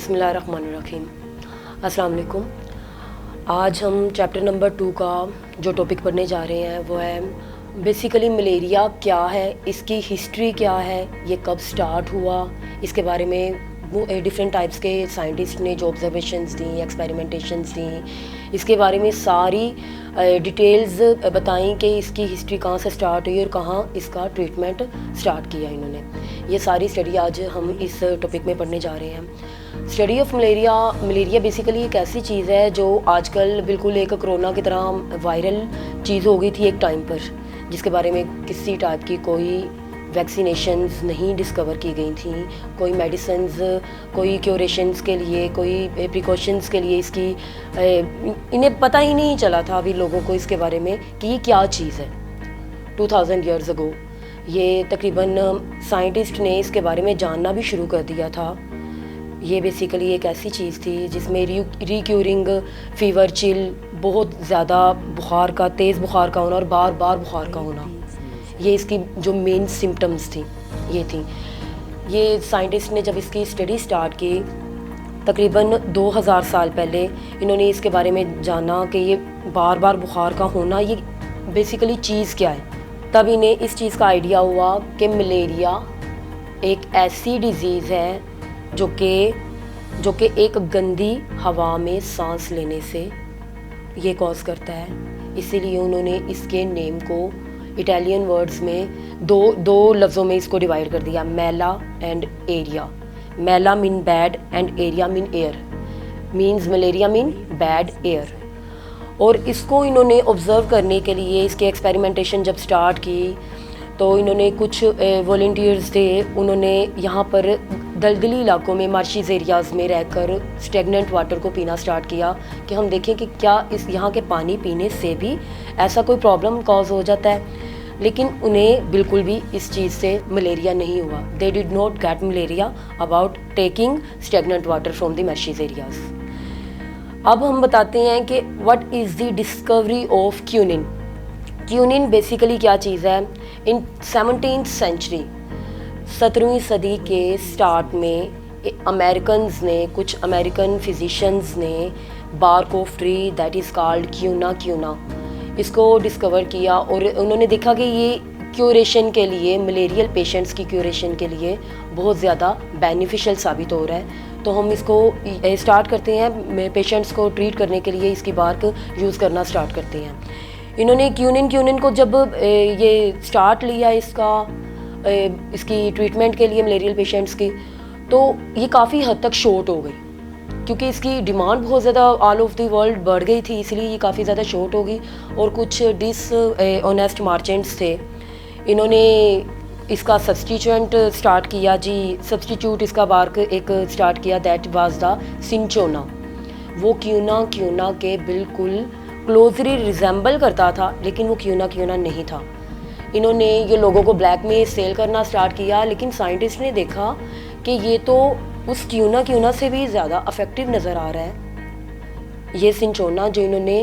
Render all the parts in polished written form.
बिस्मिल्लाहिर्रहमानिर्रहीम। अस्सलाम वालेकुम। आज हम चैप्टर नंबर 2 का जो टॉपिक पढ़ने जा रहे हैं वो है बेसिकली मलेरिया क्या है, इसकी हिस्ट्री क्या है, ये कब स्टार्ट हुआ, इसके बारे में डिफरेंट टाइप्स के साइंटिस्ट ने जो ऑब्जर्वेशंस दी, एक्सपेरिमेंटेशंस दी, इसके बारे में सारी डिटेल्स बताई कि इसकी हिस्ट्री कहाँ से स्टार्ट हुई और कहाँ इसका ट्रीटमेंट स्टार्ट किया इन्होंने। ये सारी स्टडी आज हम इस टॉपिक में पढ़ने जा रहे हैं। स्टडी ऑफ मलेरिया बेसिकली एक ऐसी चीज़ है जो आजकल बिल्कुल एक कोरोना की तरह वायरल चीज़ हो गई थी एक टाइम पर, जिसके बारे में किसी टाइप की कोई वैक्सीनेशंस नहीं डिस्कवर की गई थी, कोई मेडिसिन्स, कोई क्यूरेशंस के लिए, कोई प्रिकॉशंस के लिए इसकी इन्हें पता ही नहीं चला था अभी लोगों को इसके बारे में कि ये क्या चीज़ है। 2000 ईयर्स अगो ये तकरीबन साइंटिस्ट ने इसके बारे में जानना भी शुरू कर दिया था। ये बेसिकली एक ऐसी चीज़ थी जिसमें रिक्यूरिंग फीवर, चिल, बहुत ज़्यादा बुखार का, तेज़ बुखार का होना और बार बार बुखार का होना, ये इसकी जो मेन सिम्टम्स थी ये थी। ये साइंटिस्ट ने जब इसकी स्टडी स्टार्ट की तकरीबन 2000 साल पहले, इन्होंने इसके बारे में जाना कि ये बार बार बुखार का होना ये बेसिकली चीज़ क्या है। तब इन्हें इस चीज़ का आइडिया हुआ कि मलेरिया एक ऐसी डिज़ीज़ है जो कि एक गंदी हवा में सांस लेने से ये कॉज करता है। इसीलिए उन्होंने इसके नेम को इटालियन वर्ड्स में दो लफ्ज़ों में इसको डिवाइड कर दिया, मैला एंड एरिया। मैला mean bad and area mean air, means malaria mean bad air. और इसको इन्होंने ऑब्ज़र्व करने के लिए इसके एक्सपेरिमेंटेशन जब स्टार्ट की तो इन्होंने कुछ वॉलंटियर्स थे, उन्होंने यहाँ पर दलदली इलाकों में, मार्शीज एरियाज़ में रहकर स्टेगनेंट वाटर को पीना स्टार्ट किया कि हम देखें कि क्या इस यहाँ के पानी पीने से भी ऐसा कोई प्रॉब्लम कॉज हो जाता है। लेकिन उन्हें बिल्कुल भी इस चीज़ से मलेरिया नहीं हुआ। They did not get malaria about taking stagnant water from the marshes areas. अब हम बताते हैं कि what is the discovery of quinine. Quinine basically क्या चीज़ है। इन 17th सेंचुरी, 17वीं सदी के स्टार्ट में अमेरिकन्स ने, कुछ अमेरिकन फिजिशियंस ने bark of tree that is called quina इसको डिस्कवर किया और उन्होंने देखा कि ये क्यूरेशन के लिए, मलेरियल पेशेंट्स की क्यूरेशन के लिए बहुत ज़्यादा बेनिफिशियल साबित हो रहा है। तो हम इसको स्टार्ट करते हैं, पेशेंट्स को ट्रीट करने के लिए इसकी बार्क यूज़ करना स्टार्ट करते हैं। इन्होंने क्यूनिन को जब ये स्टार्ट लिया इसकी ट्रीटमेंट के लिए मलेरियल पेशेंट्स की, तो ये काफ़ी हद तक शॉर्ट हो गई क्योंकि इसकी डिमांड बहुत ज़्यादा ऑल ऑफ द वर्ल्ड बढ़ गई थी, इसलिए ये काफ़ी ज़्यादा शॉर्ट हो गई। और कुछ डिसऑनेस्ट मर्चेंट्स थे, इन्होंने इसका सब्सटीट्यूएंट स्टार्ट किया जी, सब्सटीट्यूट इसका बार्क एक स्टार्ट किया, दैट वाज द सिंचोना। वो क्यूना के बिल्कुल क्लोजली रिजेंबल करता था, लेकिन वो क्यूना नहीं था। इन्होंने ये लोगों को ब्लैक में सेल करना स्टार्ट किया, लेकिन साइंटिस्ट ने देखा कि ये तो उस क्यूना से भी ज़्यादा अफेक्टिव नज़र आ रहा है। ये सिंचोना जो इन्होंने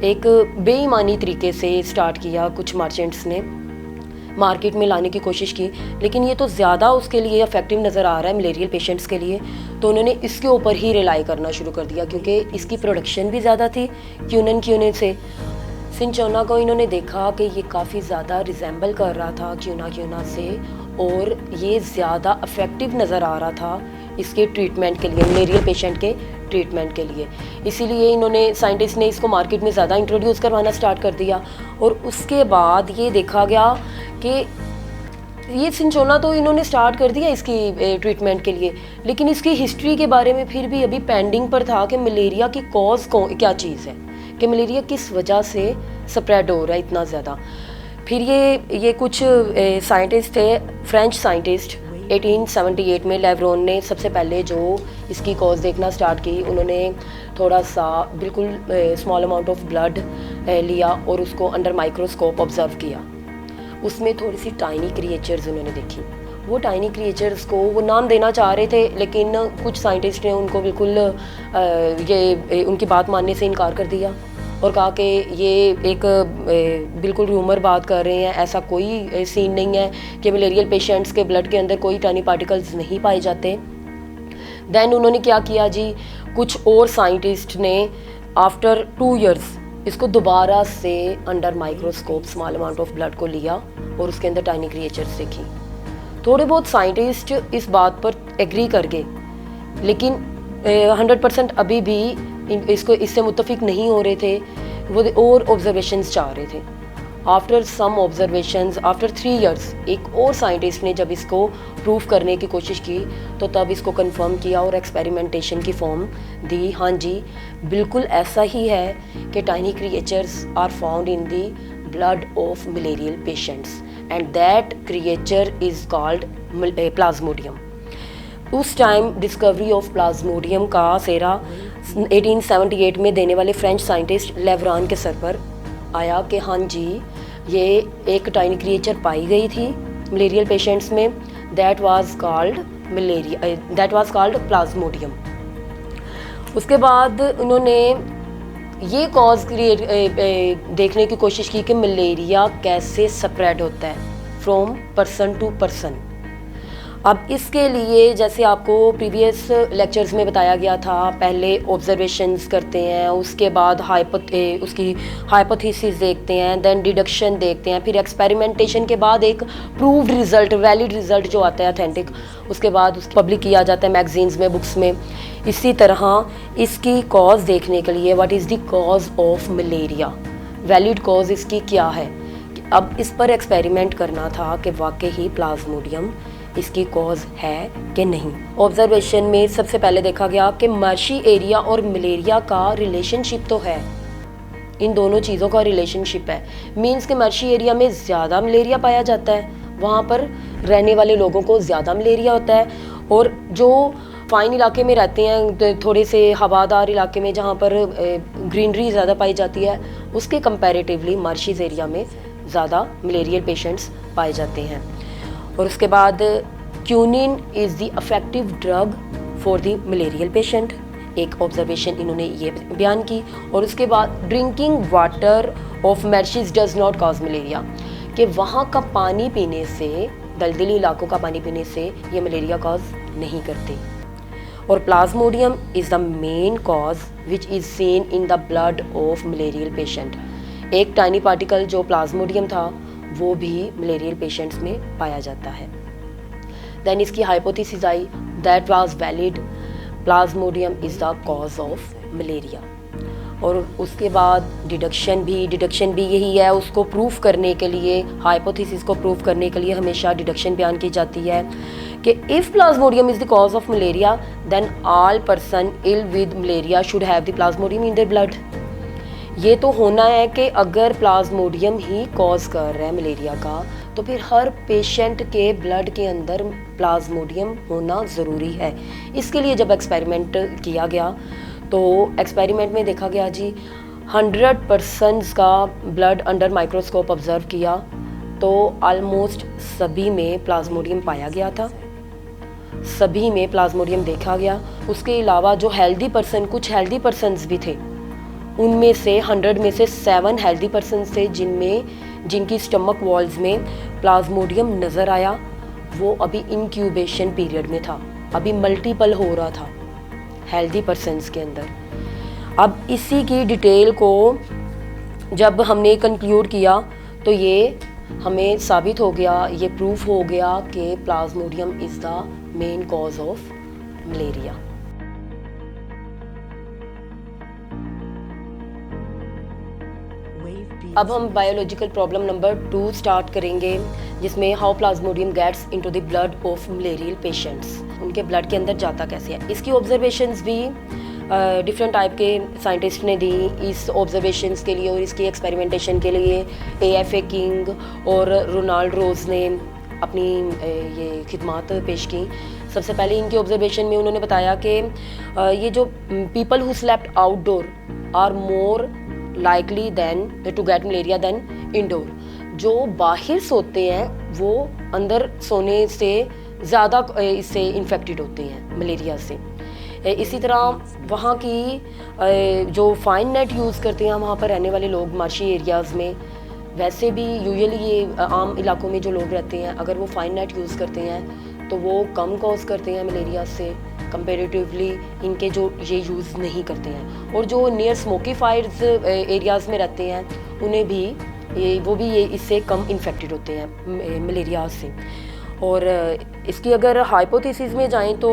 एक बेईमानी तरीके से स्टार्ट किया, कुछ मर्चेंट्स ने मार्केट में लाने की कोशिश की, लेकिन ये तो ज़्यादा उसके लिए अफेक्टिव नज़र आ रहा है मलेरियल पेशेंट्स के लिए, तो उन्होंने इसके ऊपर ही रिलाई करना शुरू कर दिया क्योंकि इसकी प्रोडक्शन भी ज़्यादा थी क्यूने से। सिंचोना को इन्होंने देखा कि ये काफ़ी ज़्यादा रिजेंबल कर रहा था क्यूना से और ये ज़्यादा अफेक्टिव नज़र आ रहा था इसके ट्रीटमेंट के लिए, मलेरियल पेशेंट के ट्रीटमेंट के लिए। इसीलिए इन्होंने, साइंटिस्ट ने इसको मार्केट में ज़्यादा इंट्रोड्यूस करवाना स्टार्ट कर दिया। और उसके बाद ये देखा गया कि ये सिंचोना तो इन्होंने स्टार्ट कर दिया इसकी ट्रीटमेंट के लिए, लेकिन इसकी हिस्ट्री के बारे में फिर भी अभी पेंडिंग पर था कि मलेरिया की कॉज क्या चीज़ है, कि मलेरिया किस वजह से स्प्रेड हो रहा है इतना ज़्यादा। फिर ये कुछ साइंटिस्ट थे, फ्रेंच साइंटिस्ट, 1878 में लेवरोन ने सबसे पहले जो इसकी कॉज देखना स्टार्ट की। उन्होंने थोड़ा सा बिल्कुल स्मॉल अमाउंट ऑफ ब्लड लिया और उसको अंडर माइक्रोस्कोप ऑब्जर्व किया। उसमें थोड़ी सी टाइनी क्रिएचर्स उन्होंने देखी। वो टाइनी क्रिएचर्स को वो नाम देना चाह रहे थे, लेकिन कुछ साइंटिस्ट ने उनको बिल्कुल उनकी बात मानने से इनकार कर दिया और कहा कि ये एक बिल्कुल रूमर बात कर रहे हैं, ऐसा कोई सीन नहीं है कि मलेरियल पेशेंट्स के ब्लड के अंदर कोई टाइनी पार्टिकल्स नहीं पाए जाते। देन उन्होंने क्या किया जी, कुछ और साइंटिस्ट ने आफ्टर 2 इयर्स इसको दोबारा से under microscope small amount of blood को लिया और उसके अंदर टाइनी क्रिएचर्स देखी। थोड़े बहुत साइंटिस्ट इस बात पर एग्री कर गए, लेकिन 100% अभी भी इसको इससे मुत्तफिक नहीं हो रहे थे, वो और ऑब्जर्वेशंस चाह रहे थे। After some observations after 3 years एक और साइंटिस्ट ने जब इसको प्रूफ करने की कोशिश की तो तब इसको कंफर्म किया और एक्सपेरिमेंटेशन की फॉर्म दी। हाँ जी, बिल्कुल ऐसा ही है कि tiny creatures are found in the blood of malarial patients and that creature is called plasmodium. उस टाइम डिस्कवरी ऑफ प्लाज्मोडियम का सेरा 1878 में देने वाले फ्रेंच साइंटिस्ट लेवरान के सर पर आया कि हाँ जी, ये एक टाइनी क्रिएचर पाई गई थी मलेरियल पेशेंट्स में, दैट वाज कॉल्ड प्लाज्मोडियम। उसके बाद उन्होंने ये कॉज देखने की कोशिश की कि मलेरिया कैसे स्प्रेड होता है फ्रॉम पर्सन टू पर्सन। अब इसके लिए जैसे आपको प्रीवियस लेक्चर्स में बताया गया था, पहले ऑब्जर्वेशंस करते हैं, उसके बाद उसकी हाइपोथेसिस देखते हैं, देन डिडक्शन देखते हैं, फिर एक्सपेरिमेंटेशन के बाद एक प्रूव्ड रिजल्ट, वैलिड रिजल्ट जो आता है ऑथेंटिक, उसके बाद उसको पब्लिक किया जाता है मैगजीन्स में, बुक्स में। इसी तरह इसकी कॉज देखने के लिए what is the cause of malaria, valid cause इसकी क्या है, अब इस पर एक्सपेरिमेंट करना था कि वाकई ही प्लाज्मोडियम इसकी कॉज है कि नहीं। ऑब्जर्वेशन में सबसे पहले देखा गया कि मार्शी एरिया और मलेरिया का रिलेशनशिप तो है, इन दोनों चीज़ों का रिलेशनशिप है। मीन्स कि मार्शी एरिया में ज़्यादा मलेरिया पाया जाता है, वहाँ पर रहने वाले लोगों को ज़्यादा मलेरिया होता है, और जो फाइन इलाके में रहते हैं, थोड़े से हवादार इलाके में जहाँ पर ग्रीनरी ज़्यादा पाई जाती है, उसके कंपैरेटिवली मार्शीज एरिया में ज़्यादा मलेरियल पेशेंट्स पाए जाते हैं। और उसके बाद quinine is the effective drug for the malarial patient, एक ऑब्जर्वेशन इन्होंने ये बयान की। और उसके बाद drinking water of marshes does not cause malaria, कि वहाँ का पानी पीने से, दलदली इलाकों का पानी पीने से ये मलेरिया कॉज नहीं करते। और Plasmodium is the main cause which is seen in the blood of malarial patient, एक टाइनी पार्टिकल जो प्लाज्मोडियम था वो भी मलेरियल पेशेंट्स में पाया जाता है। देन इसकी hypothesis I, that was valid, Plasmodium is the cause of malaria. और उसके बाद डिडक्शन भी यही है, उसको प्रूफ करने के लिए, हाइपोथेसिस को प्रूफ करने के लिए हमेशा डिडक्शन बयान की जाती है कि if plasmodium is the cause of malaria then all person ill with malaria should have the plasmodium in their blood. ये तो होना है कि अगर प्लाज्मोडियम ही कॉज कर रहा है मलेरिया का, तो फिर हर पेशेंट के ब्लड के अंदर प्लाज्मोडियम होना ज़रूरी है। इसके लिए जब एक्सपेरिमेंट किया गया तो एक्सपेरिमेंट में देखा गया जी, 100 पर्सन्स का ब्लड अंडर माइक्रोस्कोप ऑब्जर्व किया तो ऑलमोस्ट सभी में प्लाज्मोडियम पाया गया था, सभी में प्लाज्मोडियम देखा गया। उसके अलावा जो हेल्दी पर्सन, कुछ हेल्दी पर्सन्स भी थे, उनमें से 100 में से 7 हेल्दी पर्सन्स थे जिनकी स्टमक वॉल्स में प्लाज्मोडियम नज़र आया। वो अभी इंक्यूबेशन पीरियड में था, अभी मल्टीपल हो रहा था हेल्दी पर्सन्स के अंदर। अब इसी की डिटेल को जब हमने कंक्लूड किया तो ये हमें साबित हो गया, ये प्रूफ हो गया कि plasmodium is the main cause of malaria. अब हम बायोलॉजिकल प्रॉब्लम नंबर 2 स्टार्ट करेंगे, जिसमें how plasmodium gets into the blood of malarial patients, उनके ब्लड के अंदर जाता कैसे है। इसकी ऑब्जर्वेशंस भी डिफरेंट टाइप के साइंटिस्ट ने दी इस ऑब्जर्वेशंस के लिए और इसकी एक्सपेरिमेंटेशन के लिए। AFA किंग और रोनाल्ड रोज ने अपनी ये खिदमात पेश की। सबसे पहले इनकी ऑब्जर्वेशन में उन्होंने बताया कि ये जो people who slept outdoor are more likely than to get malaria than indoor, जो बाहर सोते हैं वो अंदर सोने से ज़्यादा इससे इन्फेक्टेड होते हैं मलेरिया से। इसी तरह वहाँ की जो फाइन नेट यूज़ करते हैं वहाँ पर रहने वाले लोग मार्शी एरियाज़ में, वैसे भी यूजुअली ये आम इलाकों में जो लोग रहते हैं अगर वो फाइन नेट यूज़ करते हैं तो वो कम कॉज करते हैं मलेरिया से। कंपेरेटिवली इनके जो ये यूज़ नहीं करते हैं। और जो नियर स्मोकी फायर्स एरियाज़ में रहते हैं उन्हें भी ये इससे कम इन्फेक्टेड होते हैं मलेरिया से। और इसकी अगर हाइपोथेसिस में जाएं तो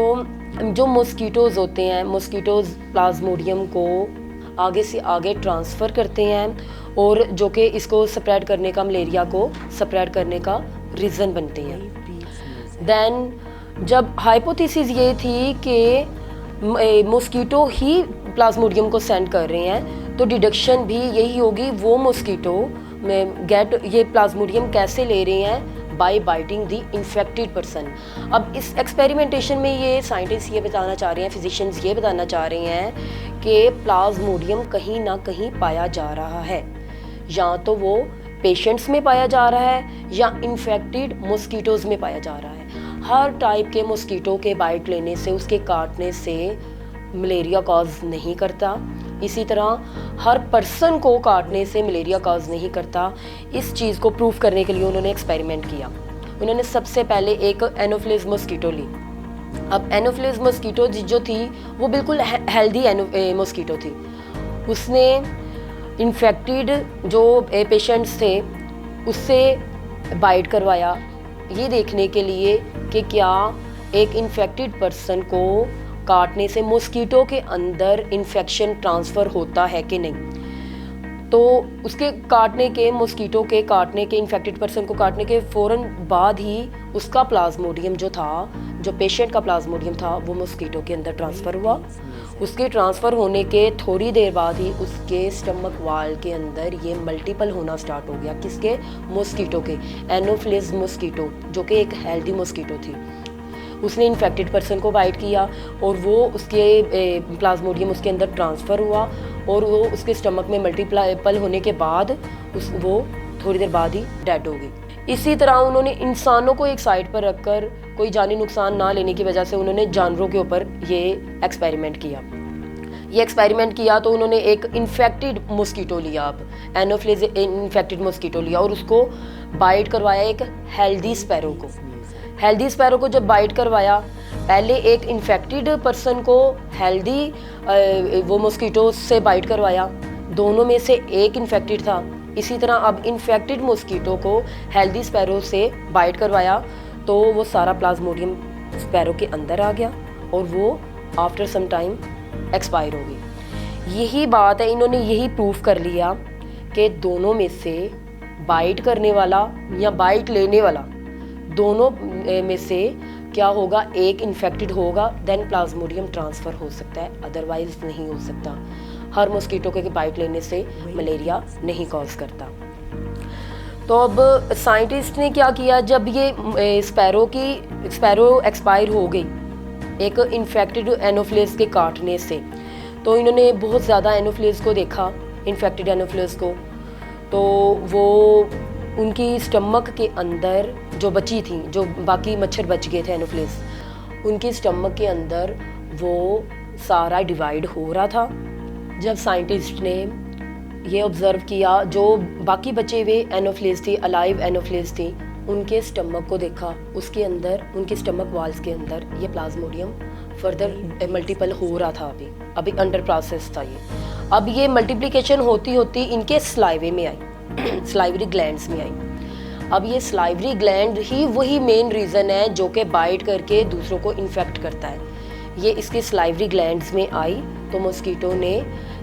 जो मॉस्किटोज़ होते हैं, मॉस्किटोज़ प्लाज्मोडियम को आगे से आगे ट्रांसफ़र करते हैं और जो कि इसको स्प्रेड करने का, मलेरिया को स्प्रेड करने का रीज़न बनते हैं। देन जब हाइपोथेसिस ये थी कि मॉस्किटो ही प्लाज्मोडियम को सेंड कर रहे हैं, तो डिडक्शन भी यही होगी, वो मॉस्किटो ये प्लाज्मोडियम कैसे ले रहे हैं, by biting the infected person. अब इस एक्सपेरिमेंटेशन में ये साइंटिस्ट ये बताना चाह रहे हैं, फिजिशियंस ये बताना चाह रहे हैं कि प्लाज्मोडियम कहीं ना कहीं पाया जा रहा है, या तो वो पेशेंट्स में पाया जा रहा है या इन्फेक्टेड मॉस्किटोज़ में पाया जा रहा है। हर टाइप के मॉस्किटो के बाइट लेने से, उसके काटने से मलेरिया कॉज नहीं करता। इसी तरह हर पर्सन को काटने से मलेरिया कॉज नहीं करता। इस चीज़ को प्रूव करने के लिए उन्होंने एक्सपेरिमेंट किया। उन्होंने सबसे पहले एक एनोफिलिस मॉस्किटो ली। अब एनोफिलिस मॉस्किटो जो थी वो बिल्कुल हेल्दी मॉस्किटो थी। उसने इन्फेक्टेड जो पेशेंट्स थे उससे बाइट करवाया, ये देखने के लिए कि क्या एक इन्फेक्टेड पर्सन को काटने से मॉस्किटो के अंदर इन्फेक्शन ट्रांसफ़र होता है कि नहीं। तो उसके काटने के, मॉस्किटो के काटने के, इन्फेक्टेड पर्सन को काटने के फ़ौरन बाद ही उसका प्लाज्मोडियम जो था, जो पेशेंट का प्लाज्मोडियम था, वो मॉस्किटो के अंदर ट्रांसफ़र हुआ। उसके ट्रांसफ़र होने के थोड़ी देर बाद ही उसके स्टमक वाल के अंदर ये मल्टीपल होना स्टार्ट हो गया। किसके? मॉस्किटो के, एनोफिलिस मॉस्किटो, जो कि एक हेल्दी मॉस्किटो थी। उसने इन्फेक्टेड पर्सन को बाइट किया और वो उसके प्लाज्मोडियम उसके अंदर ट्रांसफ़र हुआ और वो उसके स्टमक में मल्टीपल होने के बाद वो थोड़ी देर बाद ही डेड हो गई। इसी तरह उन्होंने इंसानों को एक साइड पर रखकर कोई जानी नुकसान ना लेने की वजह से उन्होंने जानवरों के ऊपर ये एक्सपेरिमेंट किया। तो उन्होंने एक इन्फेक्टेड मॉस्किटो लिया, अब एनोफिलिस इन्फेक्टेड मॉस्किटो लिया और उसको बाइट करवाया एक हेल्दी स्पैरो को जब बाइट करवाया, पहले एक इन्फेक्टेड पर्सन को हेल्दी वो मॉस्किटो से बाइट करवाया, दोनों में से एक इन्फेक्टेड था। इसी तरह अब इन्फेक्टेड मॉस्किटो को हेल्दी स्पैरो से बाइट करवाया तो वो सारा प्लाज्मोडियम स्पैरो के अंदर आ गया और वो आफ्टर सम टाइम एक्सपायर हो गई। यही बात है, इन्होंने यही प्रूफ कर लिया कि दोनों में से बाइट करने वाला या बाइट लेने वाला, दोनों में से क्या होगा, एक इन्फेक्टेड होगा, देन प्लाज्मोडियम ट्रांसफ़र हो सकता है, अदरवाइज नहीं हो सकता। हर मॉस्किटो के बाइट लेने से मलेरिया नहीं कॉज करता। तो अब साइंटिस्ट ने क्या किया, जब ये स्पैरो एक्सपायर हो गई एक इन्फेक्टेड एनोफिलिस के काटने से, तो इन्होंने बहुत ज़्यादा एनोफिलिस को देखा, इन्फेक्टेड एनोफिलिस को, तो वो उनकी स्टमक के अंदर जो बची थी, जो बाकी मच्छर बच गए थे एनोफिलिस, उनकी स्टमक के अंदर वो सारा डिवाइड हो रहा था। जब साइंटिस्ट ने ये ऑब्ज़र्व किया, जो बाकी बचे हुए एनोफिलिस थी, अलाइव एनोफिलिस थी, उनके स्टमक को देखा, उसके अंदर, उनके स्टमक वाल्स के अंदर ये प्लाज्मोडियम फर्दर मल्टीपल हो रहा था, अभी अंडर प्रोसेस था ये। अब ये मल्टीप्लिकेशन होती होती इनके स्लाइवे में आई, स्लाइवरी ग्लैंड्स में आई। अब ये स्लाइवरी ग्लैंड ही वही मेन रीज़न है जो कि बाइट करके दूसरों को इन्फेक्ट करता है। ये इसके स्लाइवरी ग्लैंड्स में आई तो मॉस्किटो ने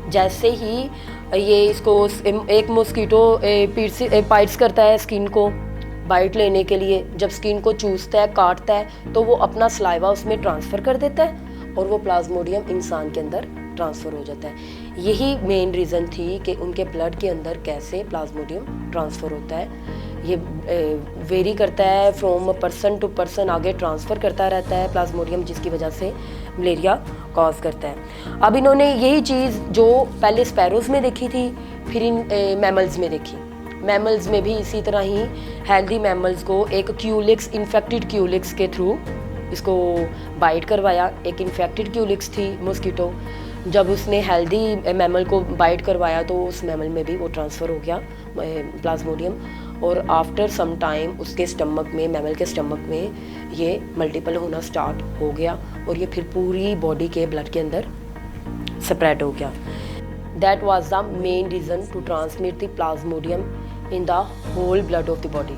जैसे ही ये इसको, एक मॉस्किटो बाइट्स करता है स्किन को बाइट लेने के लिए, जब स्किन को चूसता है, काटता है, तो वो अपना सलाइवा उसमें ट्रांसफ़र कर देता है और वो प्लाज्मोडियम इंसान के अंदर ट्रांसफ़र हो जाता है। यही मेन रीज़न थी कि उनके ब्लड के अंदर कैसे प्लाज्मोडियम ट्रांसफ़र होता है। ये वेरी करता है फ्रॉम पर्सन टू पर्सन, आगे ट्रांसफ़र करता रहता है प्लाज्मोडियम, जिसकी वजह से मलेरिया कॉज करता है। अब इन्होंने यही चीज़ जो पहले स्पैरोज़ में देखी थी, फिर इन मैमल्स में देखी। मैमल्स में भी इसी तरह ही हेल्दी मैमल्स को एक क्यूलिक्स, इन्फेक्टेड क्यूलिक्स के थ्रू इसको बाइट करवाया। एक इन्फेक्टेड क्यूलिक्स थी मॉस्किटो, जब उसने हेल्दी मैमल को बाइट करवाया तो उस मैमल में भी वो ट्रांसफ़र हो गया प्लाज्मोडियम और आफ्टर सम टाइम उसके स्टमक में, मैमल के स्टमक में ये मल्टीपल होना स्टार्ट हो गया और ये फिर पूरी बॉडी के ब्लड के अंदर स्प्रेड हो गया। That was the main reason to transmit the plasmodium in the whole blood of the body.